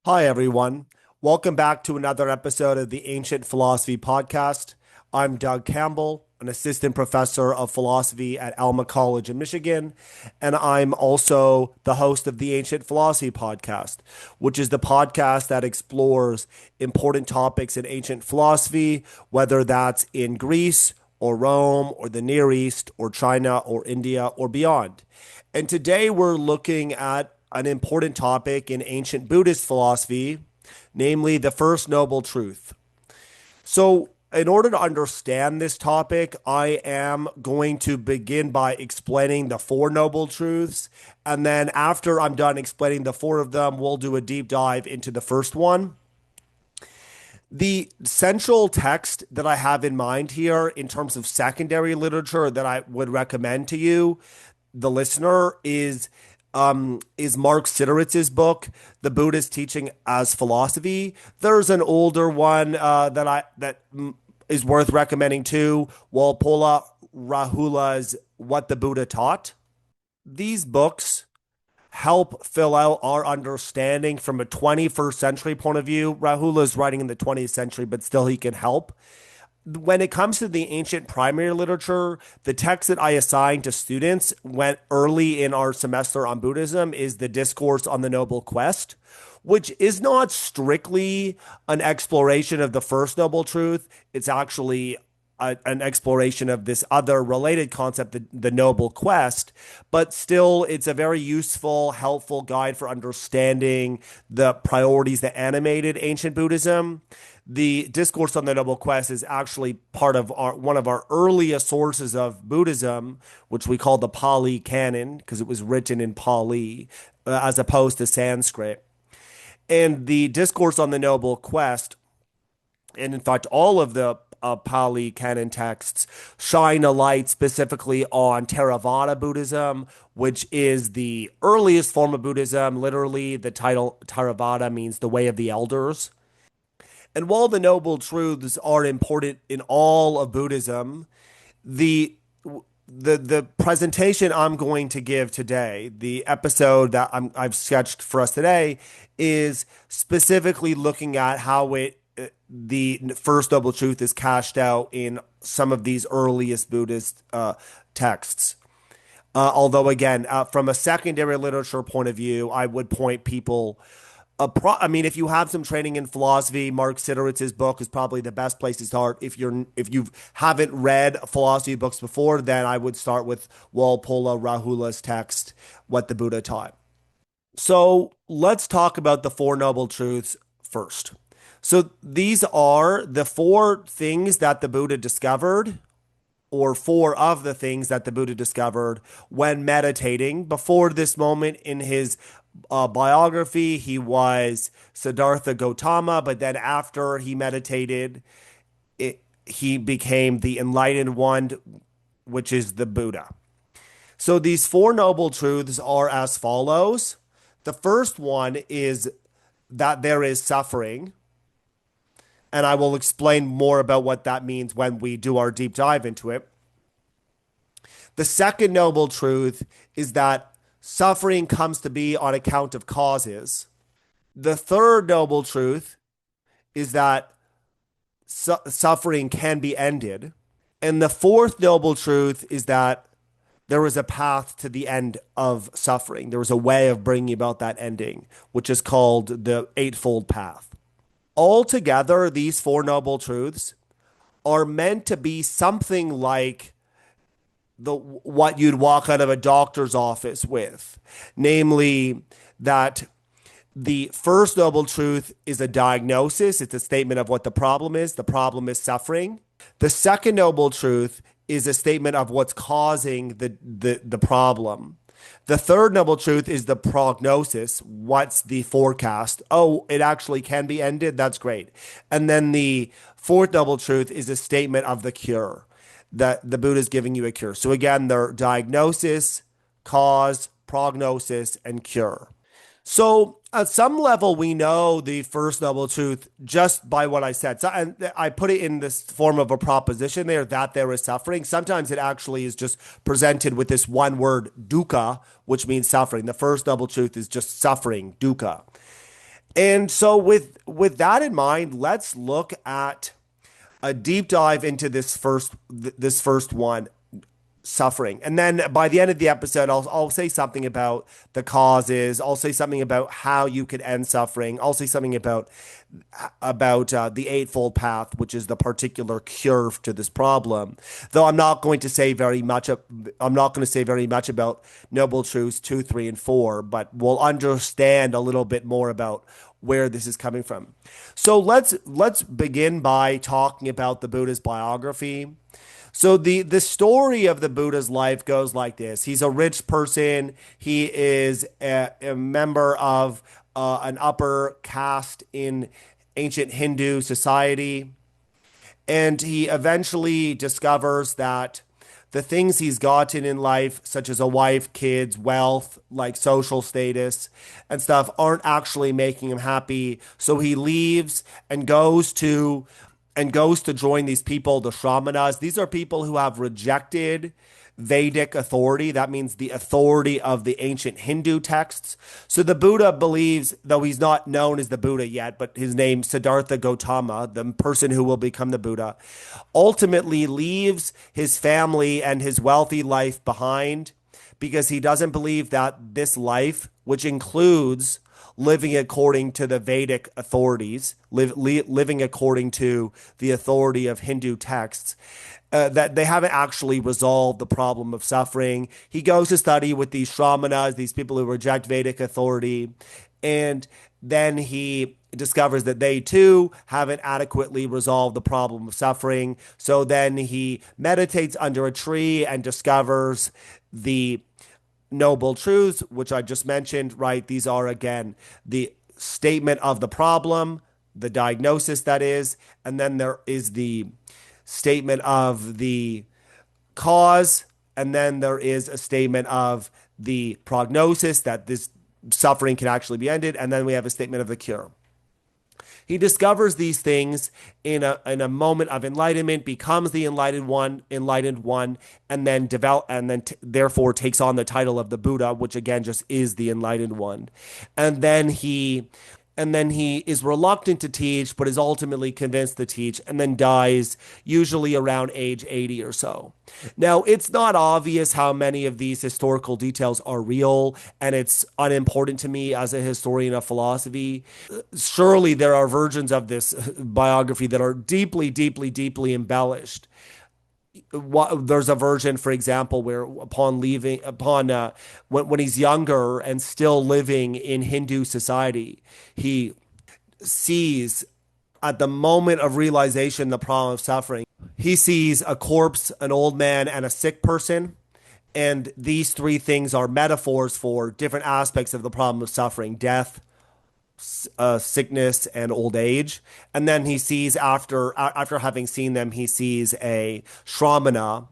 Hi, everyone. Welcome back to another episode of the Ancient Philosophy Podcast. I'm Doug Campbell, an assistant professor of philosophy at Alma College in Michigan, and I'm also the host of the Ancient Philosophy Podcast, which is the podcast that explores important topics in ancient philosophy, whether that's in Greece or Rome or the Near East or China or India or beyond. And today we're looking at an important topic in ancient Buddhist philosophy, namely the First Noble Truth. So, in order to understand this topic, I am going to begin by explaining the Four Noble Truths. And then, after I'm done explaining the four of them, we'll do a deep dive into the first one. The central text that I have in mind here, in terms of secondary literature that I would recommend to you, the listener, is Mark Sidoritz's book, The Buddhist Teaching as Philosophy. There's an older one that is worth recommending too, Walpola Rahula's What the Buddha Taught. These books help fill out our understanding from a 21st century point of view. Rahula is writing in the 20th century, but still he can help. When it comes to the ancient primary literature, the text that I assign to students went early in our semester on Buddhism is the Discourse on the Noble Quest, which is not strictly an exploration of the First Noble Truth. It's actually an exploration of this other related concept, the Noble Quest, but still it's a very useful, helpful guide for understanding the priorities that animated ancient Buddhism. The Discourse on the Noble Quest is actually part of one of our earliest sources of Buddhism, which we call the Pali Canon, because it was written in Pali as opposed to Sanskrit. And the Discourse on the Noble Quest, and in fact, all of the Pali Canon texts shine a light specifically on Theravada Buddhism, which is the earliest form of Buddhism. Literally, the title Theravada means the way of the elders. And while the Noble Truths are important in all of Buddhism, the the presentation I'm going to give today, the episode that I've sketched for us today, is specifically looking at how the First Noble Truth is cashed out in some of these earliest Buddhist texts. Although, again, from a secondary literature point of view, I would point people. If you have some training in philosophy, Mark Sidoritz's book is probably the best place to start. If you haven't read philosophy books before, then I would start with Walpola Rahula's text, What the Buddha Taught. So let's talk about the Four Noble Truths first. So these are the four things that the Buddha discovered, or four of the things that the Buddha discovered when meditating. Before this moment in his biography, he was Siddhartha Gautama, but then after he meditated, he became the enlightened one, which is the Buddha. So these four noble truths are as follows. The first one is that there is suffering. And I will explain more about what that means when we do our deep dive into it. The second noble truth is that suffering comes to be on account of causes. The third noble truth is that suffering can be ended. And the fourth noble truth is that there is a path to the end of suffering. There is a way of bringing about that ending, which is called the Eightfold Path. Altogether, these four noble truths are meant to be something like what you'd walk out of a doctor's office with, namely that the first noble truth is a diagnosis. It's a statement of what the problem is. The problem is suffering. The second noble truth is a statement of what's causing the problem. The third noble truth is the prognosis. What's the forecast? Oh, it actually can be ended. That's great. And then the fourth noble truth is a statement of the cure, that the Buddha is giving you a cure. So again, they're diagnosis, cause, prognosis, and cure. So at some level, we know the first noble truth just by what I said. So, and I put it in this form of a proposition there, that there is suffering. Sometimes it actually is just presented with this one word, dukkha, which means suffering. The first noble truth is just suffering, dukkha. And so with that in mind, let's look at a deep dive into this first one, suffering. And then by the end of the episode, I'll say something about the causes. I'll say something about how you could end suffering. I'll say something about the eightfold path, which is the particular cure to this problem. Though I'm not going to say very much. I'm not going to say very much about noble truths 2, 3, and 4, but we'll understand a little bit more about where this is coming from. So let's begin by talking about the Buddha's biography. So the story of the Buddha's life goes like this. He's a rich person. He is a member of an upper caste in ancient Hindu society. And he eventually discovers that the things he's gotten in life, such as a wife, kids, wealth, like social status and stuff, aren't actually making him happy. So he leaves and goes to join these people, the Shamanas. These are people who have rejected Vedic authority. That means the authority of the ancient Hindu texts. So the Buddha believes, though he's not known as the Buddha yet, but his name, Siddhartha Gautama, the person who will become the Buddha, ultimately leaves his family and his wealthy life behind because he doesn't believe that this life, which includes living according to the Vedic authorities, living according to the authority of Hindu texts, that they haven't actually resolved the problem of suffering. He goes to study with these Shamanas, these people who reject Vedic authority, and then he discovers that they too haven't adequately resolved the problem of suffering. So then he meditates under a tree and discovers the noble truths, which I just mentioned, right? These are, again, the statement of the problem, the diagnosis, that is, and then there is the statement of the cause, and then there is a statement of the prognosis that this suffering can actually be ended, and then we have a statement of the cure. He discovers these things in a moment of enlightenment, becomes the enlightened one, and then therefore takes on the title of the Buddha, which again just is the enlightened one. And then he and then he is reluctant to teach, but is ultimately convinced to teach, and then dies, usually around age 80 or so. Now, it's not obvious how many of these historical details are real, and it's unimportant to me as a historian of philosophy. Surely there are versions of this biography that are deeply, deeply, deeply embellished. There's a version, for example, where when he's younger and still living in Hindu society, he sees at the moment of realization the problem of suffering. He sees a corpse, an old man, and a sick person. And these three things are metaphors for different aspects of the problem of suffering: death, sickness, and old age. And then he sees, after having seen them, he sees a Shramana,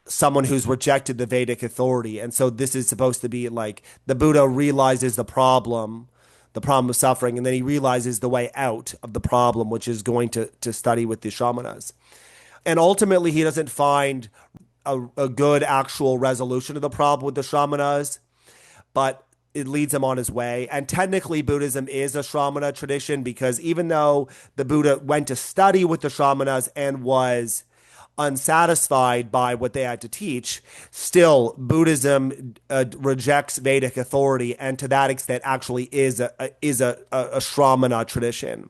someone who's rejected the Vedic authority. And so this is supposed to be like the Buddha realizes the problem of suffering, and then he realizes the way out of the problem, which is going to study with the Shamanas. And ultimately, he doesn't find a good actual resolution of the problem with the Shamanas, but it leads him on his way. And technically, Buddhism is a Shramana tradition, because even though the Buddha went to study with the Shamanas and was unsatisfied by what they had to teach, still Buddhism rejects Vedic authority, and to that extent actually is a Shramana tradition.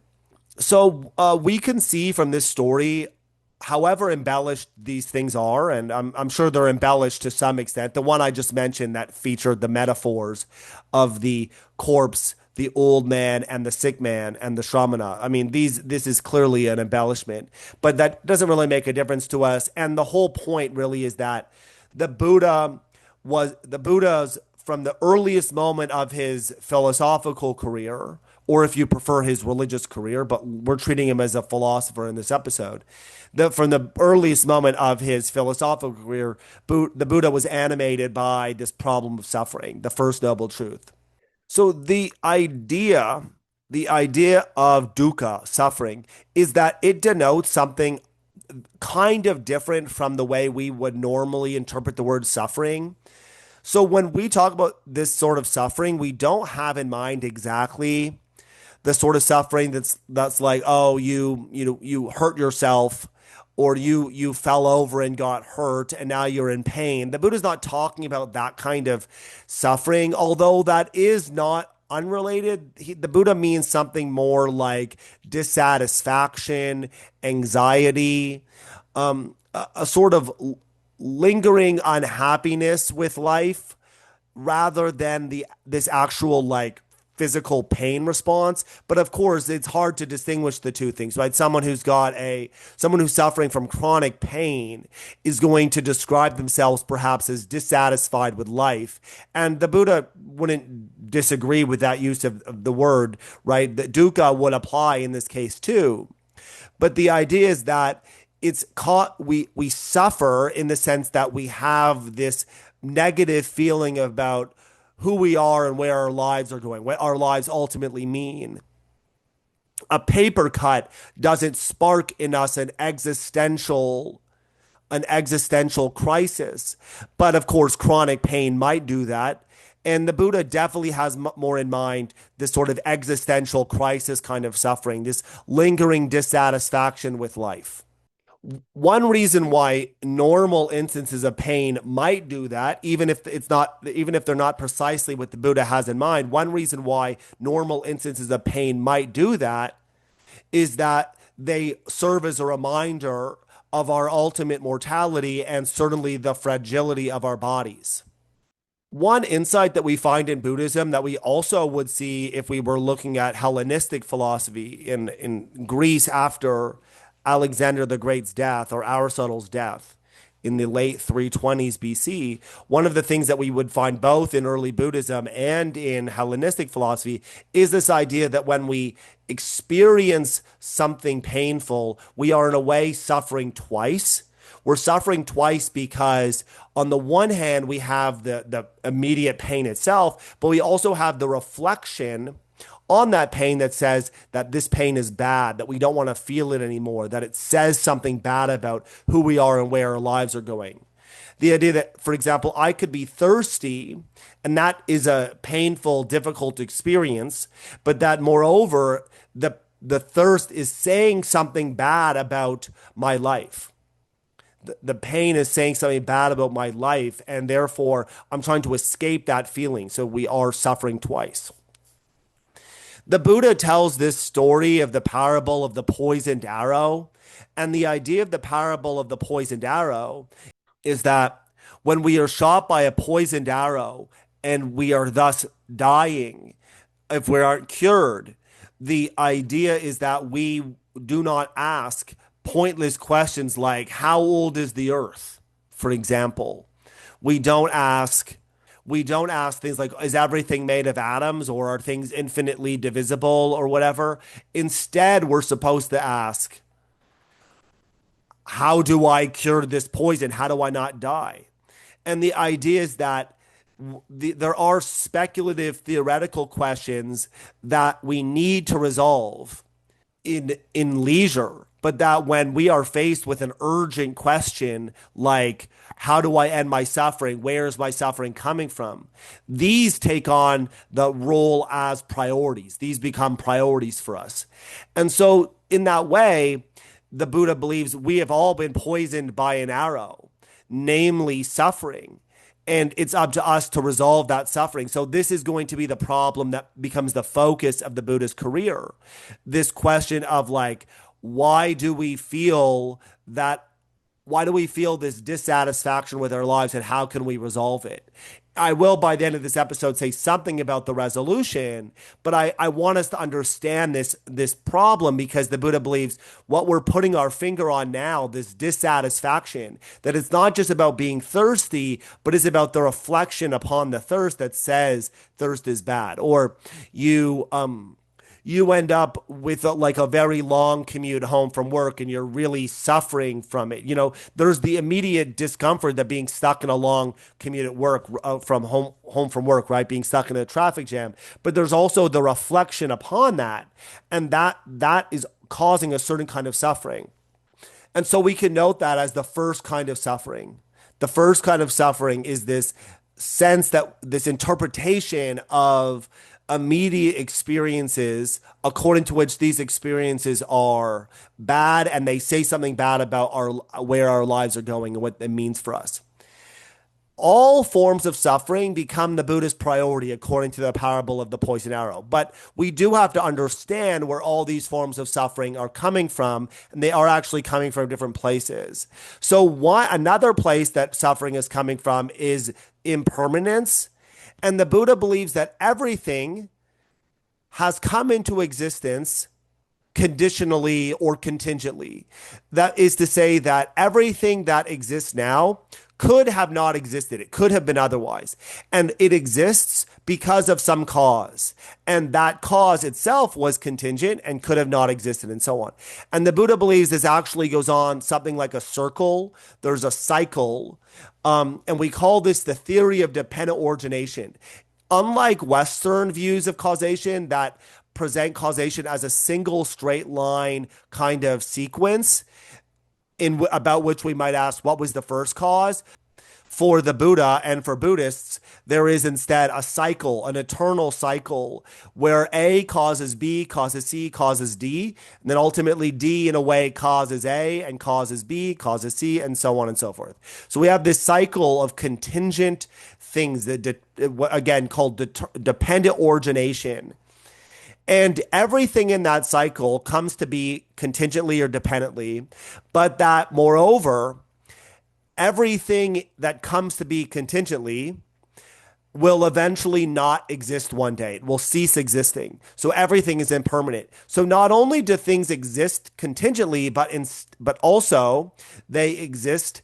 So we can see from this story, however embellished these things are, and I'm sure they're embellished to some extent. The one I just mentioned that featured the metaphors of the corpse, the old man, and the sick man, and the Shramana. I mean, this is clearly an embellishment, but that doesn't really make a difference to us. And the whole point really is that the Buddha's from the earliest moment of his philosophical career, or if you prefer, his religious career, but we're treating him as a philosopher in this episode. From the earliest moment of his philosophical career, the Buddha was animated by this problem of suffering, the first noble truth. So the idea of dukkha, suffering, is that it denotes something kind of different from the way we would normally interpret the word suffering. So when we talk about this sort of suffering, we don't have in mind exactly the sort of suffering that's like, oh, you hurt yourself, or you fell over and got hurt and now you're in pain. The Buddha's not talking about that kind of suffering, although that is not unrelated. The Buddha means something more like dissatisfaction, anxiety, a sort of lingering unhappiness with life rather than the this actual like physical pain response. But of course, it's hard to distinguish the two things, right? Someone who's suffering from chronic pain is going to describe themselves perhaps as dissatisfied with life. And the Buddha wouldn't disagree with that use of the word, right? That dukkha would apply in this case too. But the idea is that we suffer in the sense that we have this negative feeling about who we are and where our lives are going, what our lives ultimately mean. A paper cut doesn't spark in us an existential crisis, but of course chronic pain might do that. And the Buddha definitely has more in mind this sort of existential crisis kind of suffering, this lingering dissatisfaction with life. One reason why normal instances of pain might do that, even if they're not precisely what the Buddha has in mind, one reason why normal instances of pain might do that is that they serve as a reminder of our ultimate mortality and certainly the fragility of our bodies. One insight that we find in Buddhism that we also would see if we were looking at Hellenistic philosophy in Greece after Alexander the Great's death or Aristotle's death in the late 320s BC, one of the things that we would find both in early Buddhism and in Hellenistic philosophy is this idea that when we experience something painful, we are in a way suffering twice. We're suffering twice because on the one hand, we have the immediate pain itself, but we also have the reflection on that pain that says that this pain is bad, that we don't want to feel it anymore, that it says something bad about who we are and where our lives are going. The idea that, for example, I could be thirsty, and that is a painful, difficult experience, but that moreover, the thirst is saying something bad about my life. The pain is saying something bad about my life, and therefore I'm trying to escape that feeling. So we are suffering twice. The Buddha tells this story of the parable of the poisoned arrow. And the idea of the parable of the poisoned arrow is that when we are shot by a poisoned arrow and we are thus dying, if we aren't cured, the idea is that we do not ask pointless questions like, how old is the earth? For example, we don't ask things like, is everything made of atoms or are things infinitely divisible or whatever? Instead, we're supposed to ask, how do I cure this poison? How do I not die? And the idea is that there are speculative theoretical questions that we need to resolve in leisure, but that when we are faced with an urgent question like, how do I end my suffering? Where is my suffering coming from? These take on the role as priorities. These become priorities for us. And so in that way, the Buddha believes we have all been poisoned by an arrow, namely suffering. And it's up to us to resolve that suffering. So this is going to be the problem that becomes the focus of the Buddha's career. This question of like, why do we feel this dissatisfaction with our lives and how can we resolve it? I will, by the end of this episode, say something about the resolution, but I want us to understand this problem because the Buddha believes what we're putting our finger on now, this dissatisfaction, that it's not just about being thirsty, but it's about the reflection upon the thirst that says thirst is bad. Or you end up with like a very long commute home from work and you're really suffering from it. There's the immediate discomfort that being stuck in a long commute at work from home from work, right? Being stuck in a traffic jam. But there's also the reflection upon that. And that is causing a certain kind of suffering. And so we can note that as the first kind of suffering. The first kind of suffering is this sense that this interpretation of immediate experiences according to which these experiences are bad, and they say something bad about our where our lives are going and what it means for us. All forms of suffering become the Buddhist priority according to the parable of the poison arrow. But we do have to understand where all these forms of suffering are coming from, and they are actually coming from different places. So another place that suffering is coming from is impermanence. And the Buddha believes that everything has come into existence conditionally or contingently. That is to say that everything that exists now could have not existed. It could have been otherwise. And it exists because of some cause. And that cause itself was contingent and could have not existed, and so on. And the Buddha believes this actually goes on something like a circle. There's a cycle. And we call this the theory of dependent origination. Unlike Western views of causation that present causation as a single straight line kind of sequence, about which we might ask, what was the first cause? For the Buddha and for Buddhists, there is instead a cycle, an eternal cycle, where A causes B, causes C, causes D, and then ultimately D in a way causes A and causes B, causes C, and so on and so forth. So we have this cycle of contingent things that, again, called dependent origination. And everything in that cycle comes to be contingently or dependently, but that moreover, everything that comes to be contingently will eventually not exist one day. It will cease existing. So everything is impermanent. So not only do things exist contingently, but also they exist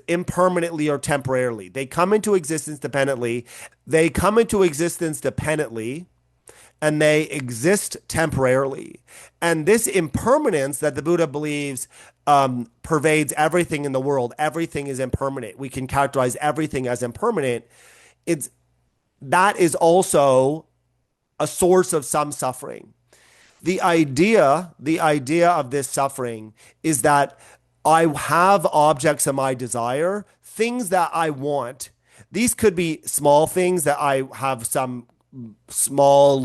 impermanently or temporarily. They come into existence dependently. They come into existence dependently. And they exist temporarily. And this impermanence that the Buddha believes pervades everything in the world. Everything is impermanent. We can characterize everything as impermanent. That is also a source of some suffering. The idea of this suffering is that I have objects of my desire, things that I want. These could be small things that I have some small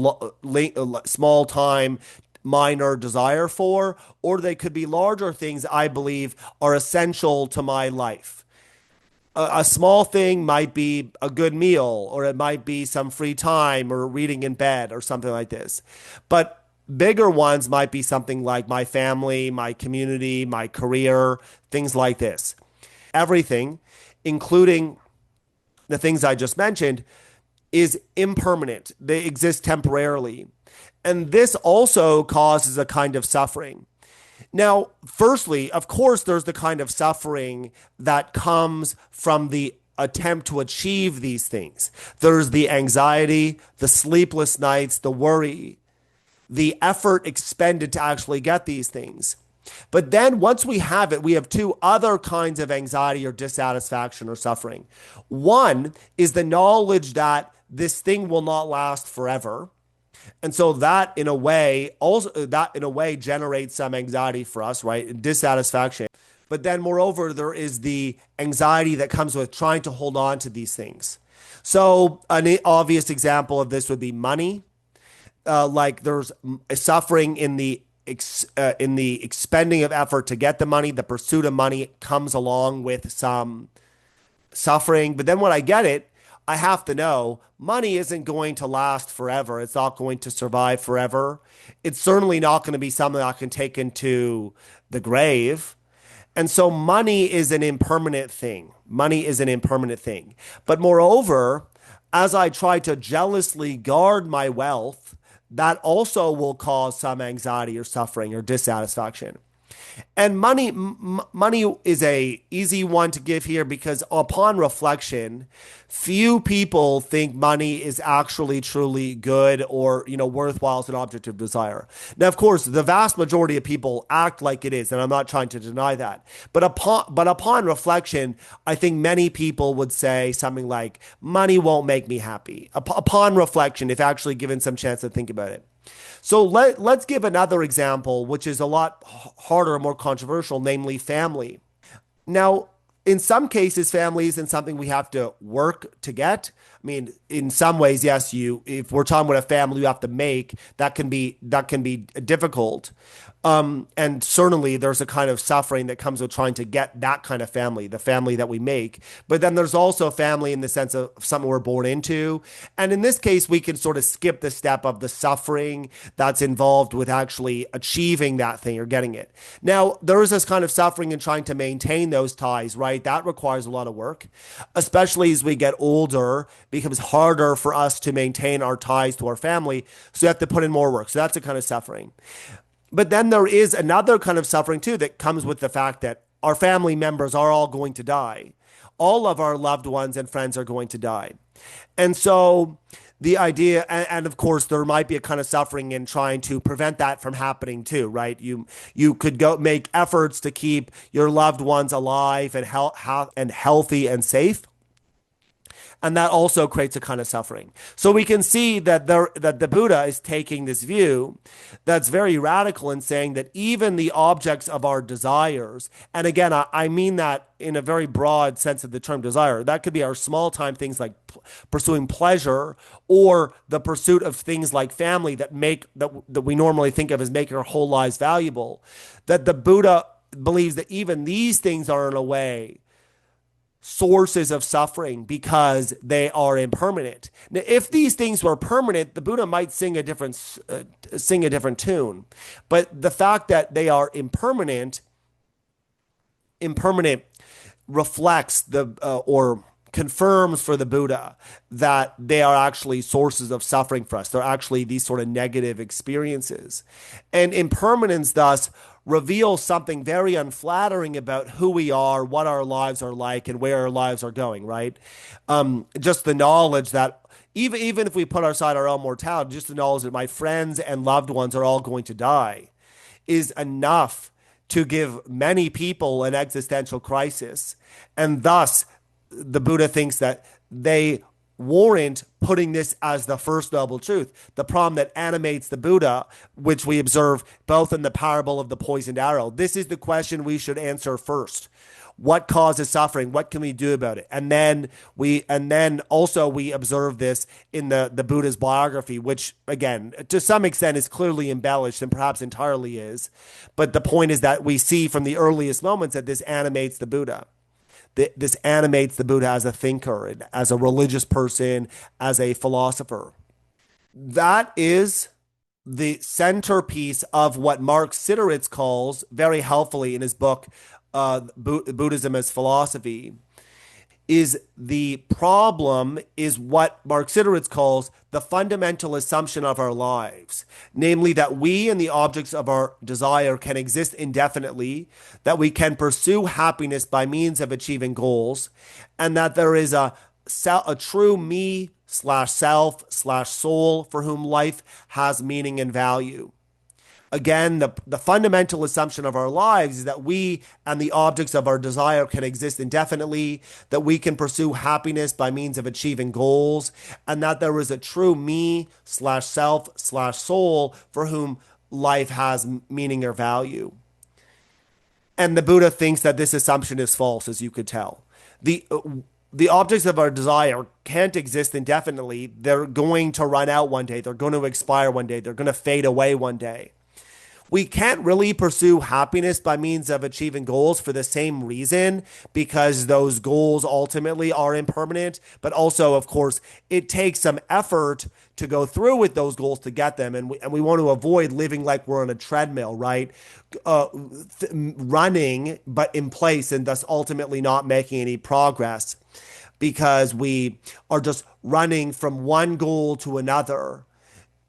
time minor desire for, or they could be larger things I believe are essential to my life. A small thing might be a good meal, or it might be some free time or reading in bed or something like this. But bigger ones might be something like my family, my community, my career, things like this. Everything, including the things I just mentioned, is impermanent. They exist temporarily. And this also causes a kind of suffering. Now, firstly, of course, there's the kind of suffering that comes from the attempt to achieve these things. There's the anxiety, the sleepless nights, the worry, the effort expended to actually get these things. But then once we have it, we have two other kinds of anxiety or dissatisfaction or suffering. One is the knowledge that this thing will not last forever. And so that in a way generates some anxiety for us, right? Dissatisfaction. But then moreover, there is the anxiety that comes with trying to hold on to these things. So an obvious example of this would be money. Like there's a suffering in the expending of effort to get the money. The pursuit of money comes along with some suffering. But then when I get it, I have to know money isn't going to last forever. It's not going to survive forever. It's certainly not going to be something I can take into the grave. And so money is an impermanent thing. Money is an impermanent thing. But moreover, as I try to jealously guard my wealth, that also will cause some anxiety or suffering or dissatisfaction. And money is a easy one to give here because upon reflection, few people think money is actually truly good or, worthwhile as an object of desire. Now, of course, the vast majority of people act like it is, and I'm not trying to deny that. But upon reflection, I think many people would say something like, money won't make me happy. Upon reflection, if actually given some chance to think about it. So let's give another example, which is a lot harder, more controversial, namely family. Now, In some cases, family isn't something we have to work to get. I mean, in some ways, yes, if we're talking about a family you have to make, that can be difficult. And certainly there's a kind of suffering that comes with trying to get that kind of family, the family that we make. But then there's also family in the sense of something we're born into. And in this case, we can sort of skip the step of the suffering that's involved with actually achieving that thing or getting it. Now, there is this kind of suffering in trying to maintain those ties, right? That requires a lot of work, especially as we get older, it becomes harder for us to maintain our ties to our family. So you have to put in more work. So that's a kind of suffering. But then there is another kind of suffering too that comes with the fact that our family members are all going to die. All of our loved ones and friends are going to die. And so the idea, and of course, there might be a kind of suffering in trying to prevent that from happening too, right? You could go make efforts to keep your loved ones alive and healthy and safe, and that also creates a kind of suffering. So we can see that the Buddha is taking this view that's very radical in saying that even the objects of our desires, and again, I mean that in a very broad sense of the term desire, that could be our small time things like pursuing pleasure, or the pursuit of things like family that we normally think of as making our whole lives valuable, that the Buddha believes that even these things are in a way sources of suffering because they are impermanent. Now, if these things were permanent, the Buddha might sing a different tune. But the fact that they are impermanent reflects or confirms for the Buddha that they are actually sources of suffering for us. They're actually these sort of negative experiences. And impermanence thus reveals something very unflattering about who we are, what our lives are like, and where our lives are going, right? Just the knowledge that even if we put aside our own mortality, just the knowledge that my friends and loved ones are all going to die is enough to give many people an existential crisis. And thus, the Buddha thinks that they warrant putting this as the first noble truth, the problem that animates the Buddha, which we observe both in the parable of the poisoned arrow. This is the question we should answer first. What causes suffering? What can we do about it? And then we observe this in the Buddha's biography, which again, to some extent is clearly embellished and perhaps entirely is. But the point is that we see from the earliest moments that this animates the Buddha. This animates the Buddha as a thinker, as a religious person, as a philosopher. That is the centerpiece of what Mark Sideritz calls very helpfully in his book, Buddhism as Philosophy. Is the problem is what Mark Sideritz calls the fundamental assumption of our lives, namely that we and the objects of our desire can exist indefinitely, that we can pursue happiness by means of achieving goals, and that there is a true me slash self slash soul for whom life has meaning and value. Again, the fundamental assumption of our lives is that we and the objects of our desire can exist indefinitely, that we can pursue happiness by means of achieving goals, and that there is a true me slash self slash soul for whom life has meaning or value. And the Buddha thinks that this assumption is false, as you could tell. The objects of our desire can't exist indefinitely. They're going to run out one day. They're going to expire one day. They're going to fade away one day. We can't really pursue happiness by means of achieving goals for the same reason, because those goals ultimately are impermanent. But also, of course, it takes some effort to go through with those goals to get them. And we want to avoid living like we're on a treadmill, right? Running, but in place, and thus ultimately not making any progress because we are just running from one goal to another,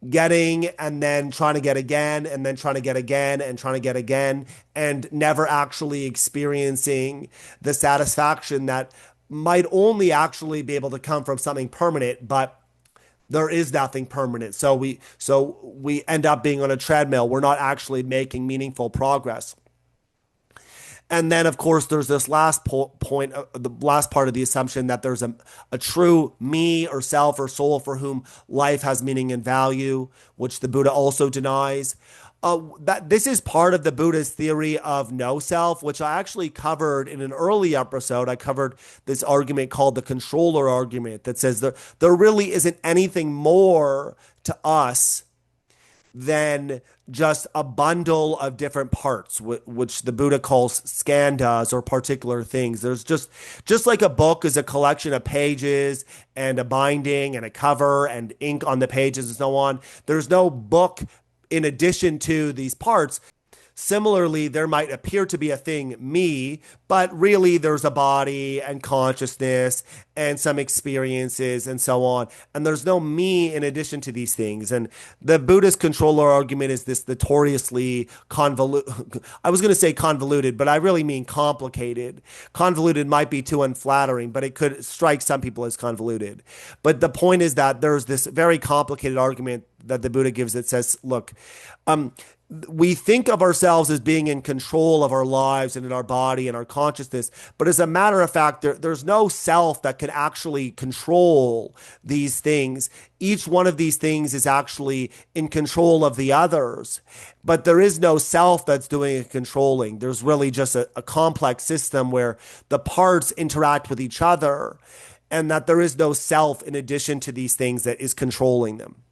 getting and then trying to get again and then trying to get again and trying to get again, and never actually experiencing the satisfaction that might only actually be able to come from something permanent, but there is nothing permanent. So we end up being on a treadmill. We're not actually making meaningful progress. And then, of course, there's this last point, the last part of the assumption that there's a true me or self or soul for whom life has meaning and value, which the Buddha also denies. that this is part of the Buddhist theory of no self, which I actually covered in an early episode. I covered this argument called the controller argument that says there really isn't anything more to us than just a bundle of different parts, which the Buddha calls skandhas or particular things. There's just like a book is a collection of pages and a binding and a cover and ink on the pages and so on. There's no book in addition to these parts. Similarly, there might appear to be a thing, me, but really there's a body and consciousness and some experiences and so on. And there's no me in addition to these things. And the Buddhist controller argument is this notoriously convoluted. I was going to say convoluted, but I really mean complicated. Convoluted might be too unflattering, but it could strike some people as convoluted. But the point is that there's this very complicated argument that the Buddha gives that says, look, um, we think of ourselves as being in control of our lives and in our body and our consciousness. But as a matter of fact, there's no self that can actually control these things. Each one of these things is actually in control of the others. But there is no self that's doing the controlling. There's really just a complex system where the parts interact with each other and that there is no self in addition to these things that is controlling them.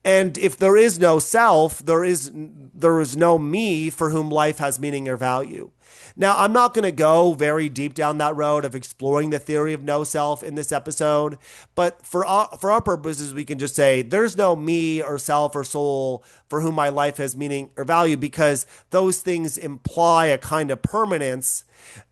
And if there is no self, there is no me for whom life has meaning or value. Now, I'm not going to go very deep down that road of exploring the theory of no self in this episode, but for our purposes, we can just say there's no me or self or soul for whom my life has meaning or value because those things imply a kind of permanence.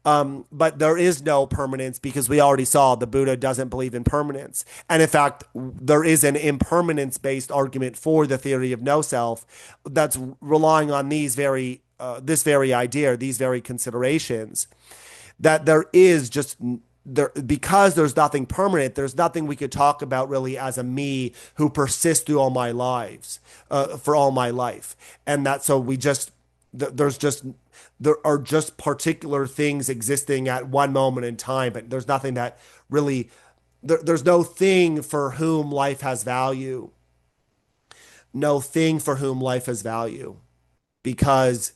But there is no permanence because we already saw the Buddha doesn't believe in permanence. And in fact, there is an impermanence based argument for the theory of no self that's relying on this very idea, these very considerations, that there is just there because there's nothing permanent. There's nothing we could talk about really as a me who persists through all my lives, for all my life, and that so we just there's just there are just particular things existing at one moment in time, but there's nothing that really there's no thing for whom life has value. No thing for whom life has value because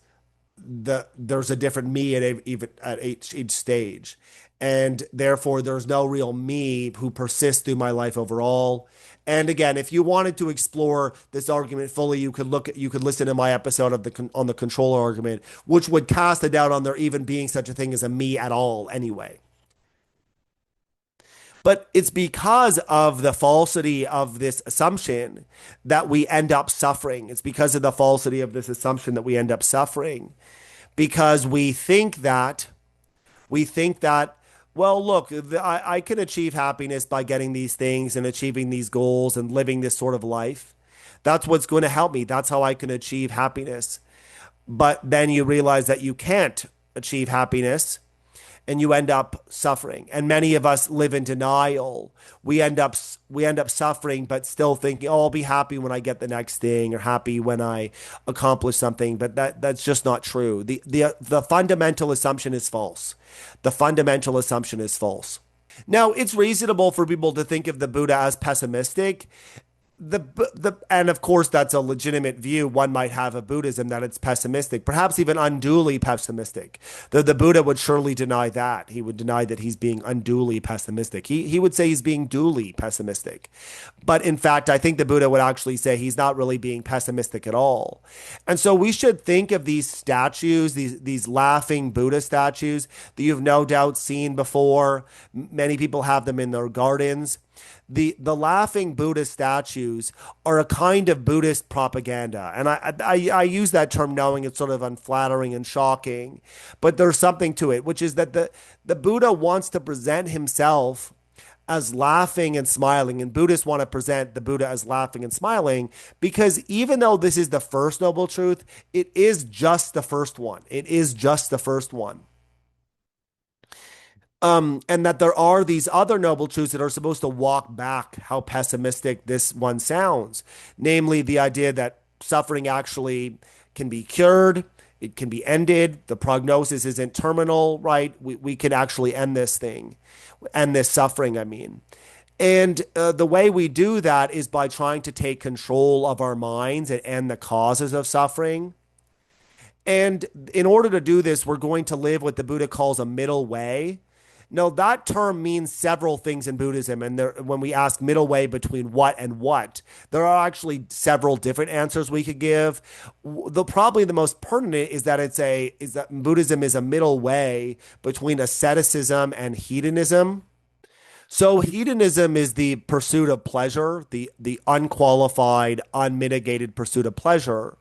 there's a different me even at each stage. And therefore, there's no real me who persists through my life overall. And again, if you wanted to explore this argument fully, you could listen to my episode of on the controller argument, which would cast a doubt on there even being such a thing as a me at all anyway. But it's because of the falsity of this assumption that we end up suffering. It's because of the falsity of this assumption that we end up suffering because we think that well, look, I can achieve happiness by getting these things and achieving these goals and living this sort of life. That's what's going to help me. That's how I can achieve happiness. But then you realize that you can't achieve happiness and you end up suffering. And many of us live in denial. We end up suffering, but still thinking, "Oh, I'll be happy when I get the next thing, or happy when I accomplish something." But that's just not true. The fundamental assumption is false. The fundamental assumption is false. Now, it's reasonable for people to think of the Buddha as pessimistic. And of course that's a legitimate view one might have of Buddhism, that it's pessimistic, perhaps even unduly pessimistic. The Buddha would surely deny that. He would deny that he's being unduly pessimistic. He would say he's being duly pessimistic. But in fact, I think the Buddha would actually say he's not really being pessimistic at all. And so we should think of these statues, these laughing Buddha statues that you've no doubt seen before. Many people have them in their gardens. The laughing Buddhist statues are a kind of Buddhist propaganda. And I use that term knowing it's sort of unflattering and shocking, but there's something to it, which is that the Buddha wants to present himself as laughing and smiling. And Buddhists want to present the Buddha as laughing and smiling because even though this is the first noble truth, it is just the first one. It is just the first one. And that there are these other noble truths that are supposed to walk back how pessimistic this one sounds, namely the idea that suffering actually can be cured, it can be ended, the prognosis isn't terminal, right? We can actually end this thing, end this suffering, I mean. And the way we do that is by trying to take control of our minds and end the causes of suffering. And in order to do this, we're going to live what the Buddha calls a middle way. Now, that term means several things in Buddhism. And when we ask middle way between what and what, there are actually several different answers we could give. Probably the most pertinent is that is that Buddhism is a middle way between asceticism and hedonism. So hedonism is the pursuit of pleasure, the unqualified, unmitigated pursuit of pleasure.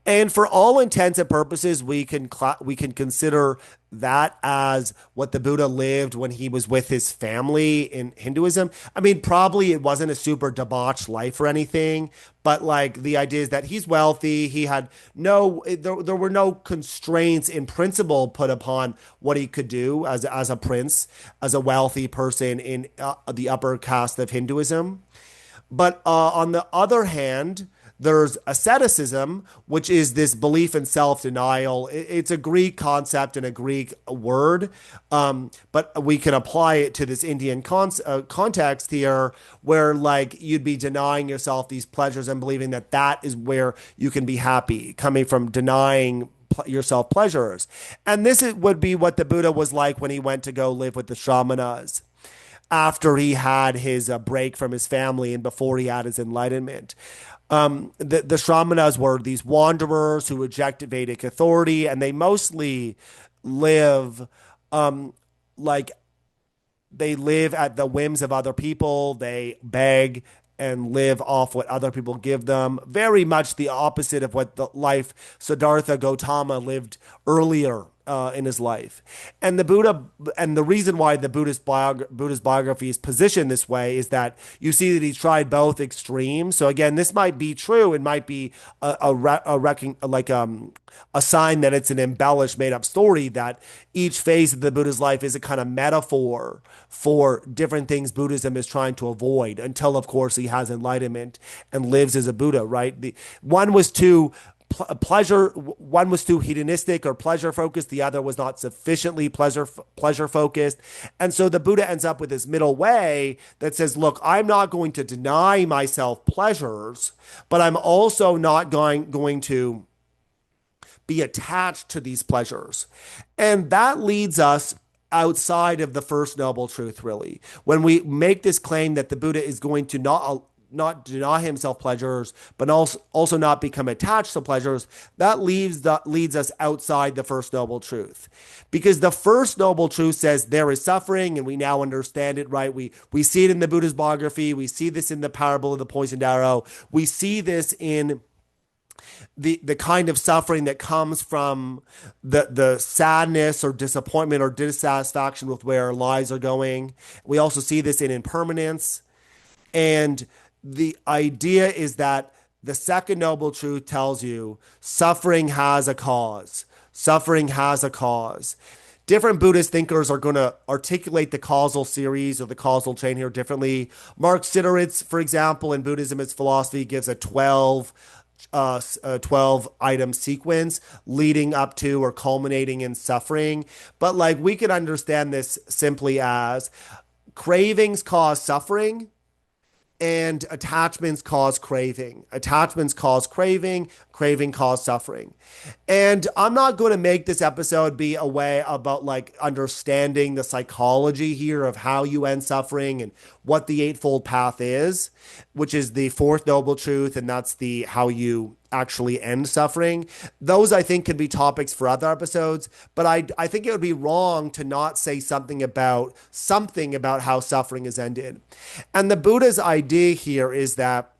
And for all intents and purposes, we can consider that as what the Buddha lived when he was with his family in Hinduism. I mean, probably it wasn't a super debauched life or anything, but like the idea is that he's wealthy. He had there were no constraints in principle put upon what he could do as a prince, as a wealthy person in the upper caste of Hinduism. But on the other hand, there's asceticism, which is this belief in self denial. It's a Greek concept and a Greek word, but we can apply it to this Indian context here, where like you'd be denying yourself these pleasures and believing that that is where you can be happy, coming from denying yourself pleasures. And would be what the Buddha was like when he went to go live with the Shamanas after he had his break from his family and before he had his enlightenment. The Shamanas were these wanderers who rejected Vedic authority, and they mostly live like they live at the whims of other people. They beg and live off what other people give them. Very much the opposite of what the life Siddhartha Gautama lived earlier in his life. And the Buddha, and the reason why the Buddhist biography is positioned this way is that you see that he tried both extremes. So again, this might be true. It might be a sign that it's an embellished, made up story, that each phase of the Buddha's life is a kind of metaphor for different things Buddhism is trying to avoid until, of course, he has enlightenment and lives as a Buddha, right? One was too one was too hedonistic or pleasure focused, the other was not sufficiently pleasure focused. And so the Buddha ends up with this middle way that says, look, I'm not going to deny myself pleasures, but I'm also not going to be attached to these pleasures. And that leads us outside of the first noble truth, really. When we make this claim that the Buddha is going to not deny himself pleasures, but also not become attached to pleasures, that leads us outside the first noble truth. Because the first noble truth says there is suffering, and we now understand it, right? We see it in the Buddha's biography. We see this in the parable of the poisoned arrow. We see this in the kind of suffering that comes from the sadness or disappointment or dissatisfaction with where our lives are going. We also see this in impermanence. And the idea is that the second noble truth tells you suffering has a cause. Suffering has a cause. Different Buddhist thinkers are going to articulate the causal series or the causal chain here differently. Mark Sideritz, for example, in Buddhism Its Philosophy, gives a 12 item sequence leading up to or culminating in suffering. But like we could understand this simply as cravings cause suffering, and attachments cause craving. Attachments cause craving. Craving cause suffering. And I'm not going to make this episode be a way about like understanding the psychology here of how you end suffering and what the Eightfold Path is, which is the fourth noble truth, and that's the how you actually end suffering. Those I think could be topics for other episodes, but I think it would be wrong to not say something about how suffering is ended. And the Buddha's idea here is that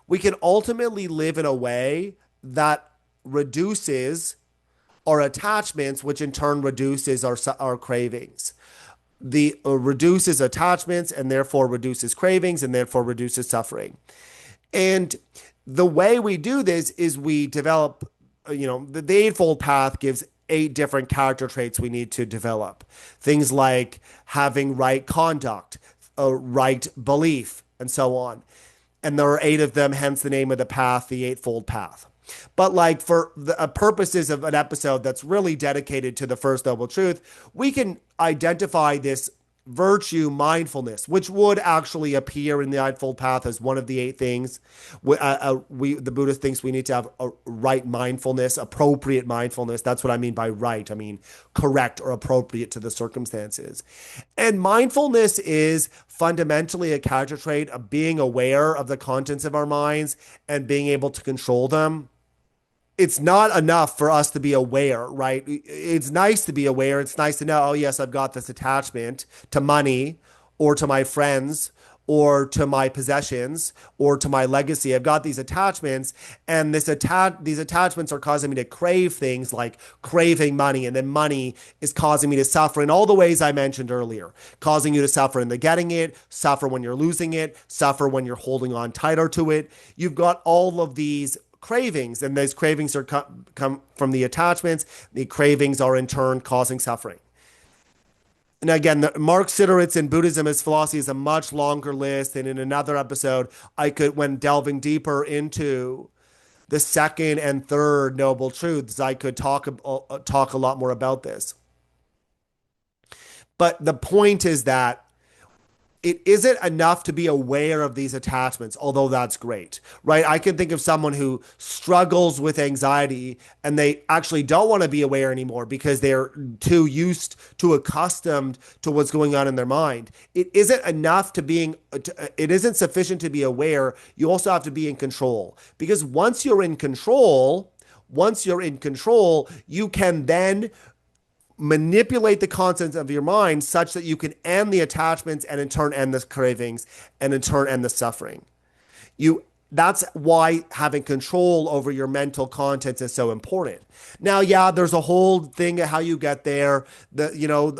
we can ultimately live in a way that reduces our attachments, which in turn reduces our cravings. The reduces attachments and therefore reduces cravings and therefore reduces suffering. And the way we do this is we develop, the Eightfold Path gives 8 different character traits we need to develop. Things like having right conduct, right belief, and so on. And there are 8 of them, hence the name of the path, the Eightfold Path. But like for the purposes of an episode that's really dedicated to the first noble truth, we can identify this virtue, mindfulness, which would actually appear in the Eightfold Path as one of the eight things. The Buddha thinks we need to have a right mindfulness, appropriate mindfulness. That's what I mean by right. I mean correct or appropriate to the circumstances. And mindfulness is fundamentally a character trait of being aware of the contents of our minds and being able to control them. It's not enough for us to be aware, right? It's nice to be aware. It's nice to know, oh, yes, I've got this attachment to money or to my friends or to my possessions or to my legacy. I've got these attachments, and these attachments are causing me to crave things like craving money, and then money is causing me to suffer in all the ways I mentioned earlier, causing you to suffer in the getting it, suffer when you're losing it, suffer when you're holding on tighter to it. You've got all of these cravings, and those cravings are come from the attachments. The cravings are in turn causing suffering. And again, Mark Sideritz in Buddhism as Philosophy is a much longer list. And in another episode, when delving deeper into the second and third noble truths, I could talk a lot more about this. But the point is that it isn't enough to be aware of these attachments, although that's great, right? I can think of someone who struggles with anxiety and they actually don't want to be aware anymore because they're too accustomed to what's going on in their mind. It isn't it isn't sufficient to be aware. You also have to be in control, because once you're in control, you can then manipulate the contents of your mind such that you can end the attachments and in turn end the cravings and in turn end the suffering. That's why having control over your mental contents is so important. Now, yeah, there's a whole thing of how you get there. The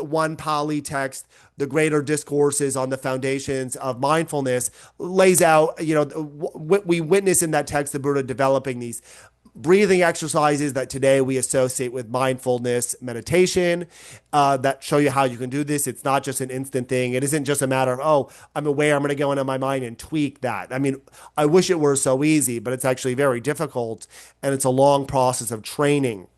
one Pali text, the Greater Discourses on the Foundations of Mindfulness, lays out, what we witness in that text, the Buddha developing these breathing exercises that today we associate with mindfulness meditation, that show you how you can do this. It's not just an instant thing. It isn't just a matter of, oh, I'm aware, I'm going to go into my mind and tweak that. I mean, I wish it were so easy, but it's actually very difficult, and it's a long process of training.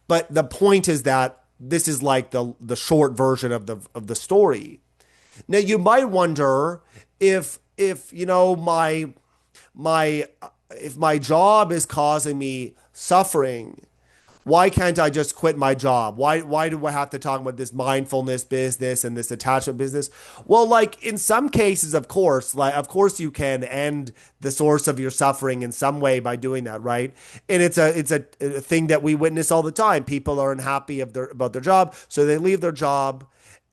But the point is that this is like the short version of the story. Now, you might wonder if my job is causing me suffering, why can't I just quit my job? Why do I have to talk about this mindfulness business and this attachment business? Well, like in some cases, of course you can end the source of your suffering in some way by doing that, right? And it's a thing that we witness all the time. People are unhappy about their job, so they leave their job,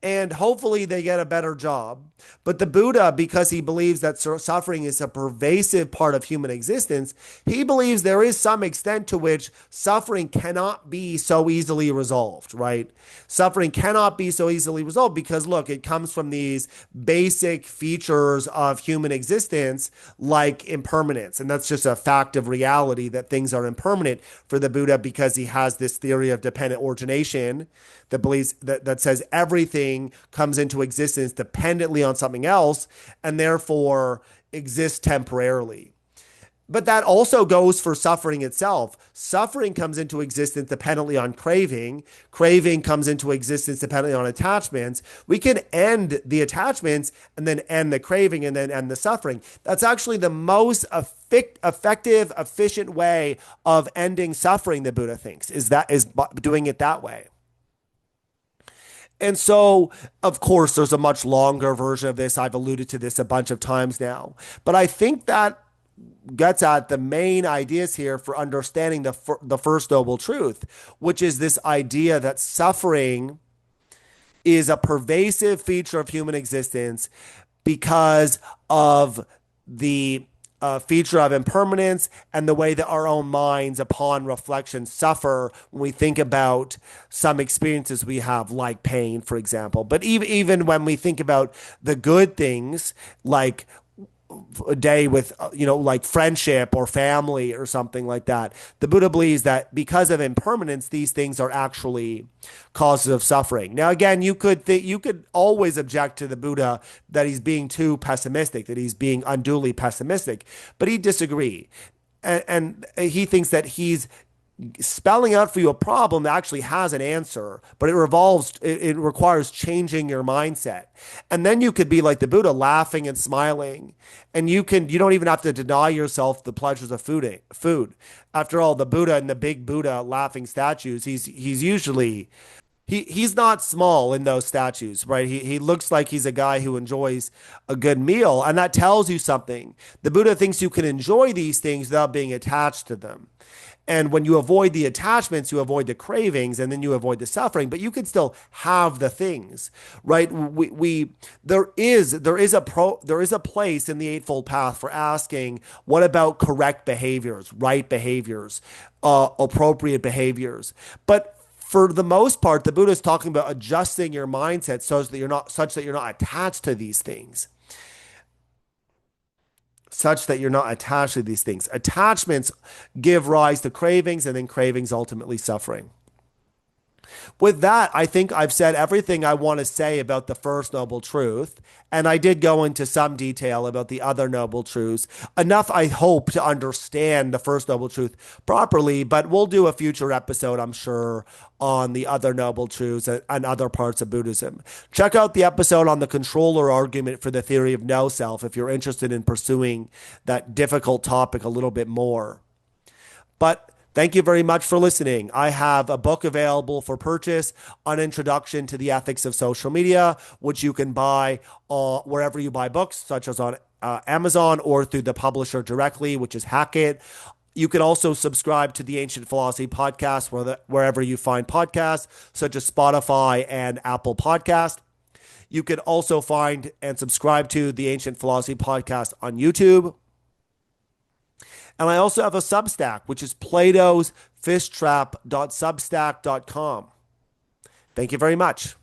and hopefully they get a better job. But the Buddha, because he believes that suffering is a pervasive part of human existence, he believes there is some extent to which suffering cannot be so easily resolved, right? Suffering cannot be so easily resolved because, look, it comes from these basic features of human existence like impermanence. And that's just a fact of reality that things are impermanent for the Buddha, because he has this theory of dependent origination that believes that says everything comes into existence dependently on something else and therefore exists temporarily. But that also goes for suffering itself. Suffering comes into existence dependently on craving. Craving comes into existence dependently on attachments. We can end the attachments and then end the craving and then end the suffering. That's actually the most effective, efficient way of ending suffering, the Buddha thinks, is doing it that way. And so, of course, there's a much longer version of this. I've alluded to this a bunch of times now. But I think that gets at the main ideas here for understanding the first noble truth, which is this idea that suffering is a pervasive feature of human existence because of the feature of impermanence and the way that our own minds upon reflection suffer when we think about some experiences we have, like pain, for example. But even when we think about the good things, like a day with, like friendship or family or something like that, the Buddha believes that because of impermanence, these things are actually causes of suffering. Now, again, you could always object to the Buddha that he's being too pessimistic, that he's being unduly pessimistic, but he disagree. And he thinks that he's spelling out for you a problem that actually has an answer, but it requires changing your mindset. And then you could be like the Buddha, laughing and smiling. And you don't even have to deny yourself the pleasures of food. After all, the Buddha and the big Buddha laughing statues, he's usually he's not small in those statues, right? He looks like he's a guy who enjoys a good meal, and that tells you something. The Buddha thinks you can enjoy these things without being attached to them. And when you avoid the attachments, you avoid the cravings, and then you avoid the suffering. But you can still have the things, right? We there is a place in the Eightfold Path for asking, what about correct behaviors, right behaviors, appropriate behaviors? But for the most part, the Buddha is talking about adjusting your mindset such that you're not attached to these things, such that you're not attached to these things. Attachments give rise to cravings, and then cravings ultimately suffering. With that, I think I've said everything I want to say about the first noble truth. And I did go into some detail about the other noble truths. Enough, I hope, to understand the first noble truth properly, but we'll do a future episode, I'm sure, on the other noble truths and other parts of Buddhism. Check out the episode on the controller argument for the theory of no self if you're interested in pursuing that difficult topic a little bit more. But thank you very much for listening. I have a book available for purchase, An Introduction to the Ethics of Social Media, which you can buy wherever you buy books, such as on Amazon or through the publisher directly, which is Hackett. You can also subscribe to the Ancient Philosophy podcast wherever you find podcasts, such as Spotify and Apple Podcast. You can also find and subscribe to the Ancient Philosophy podcast on YouTube. And I also have a Substack, which is Plato's Fishtrap.substack.com. Thank you very much.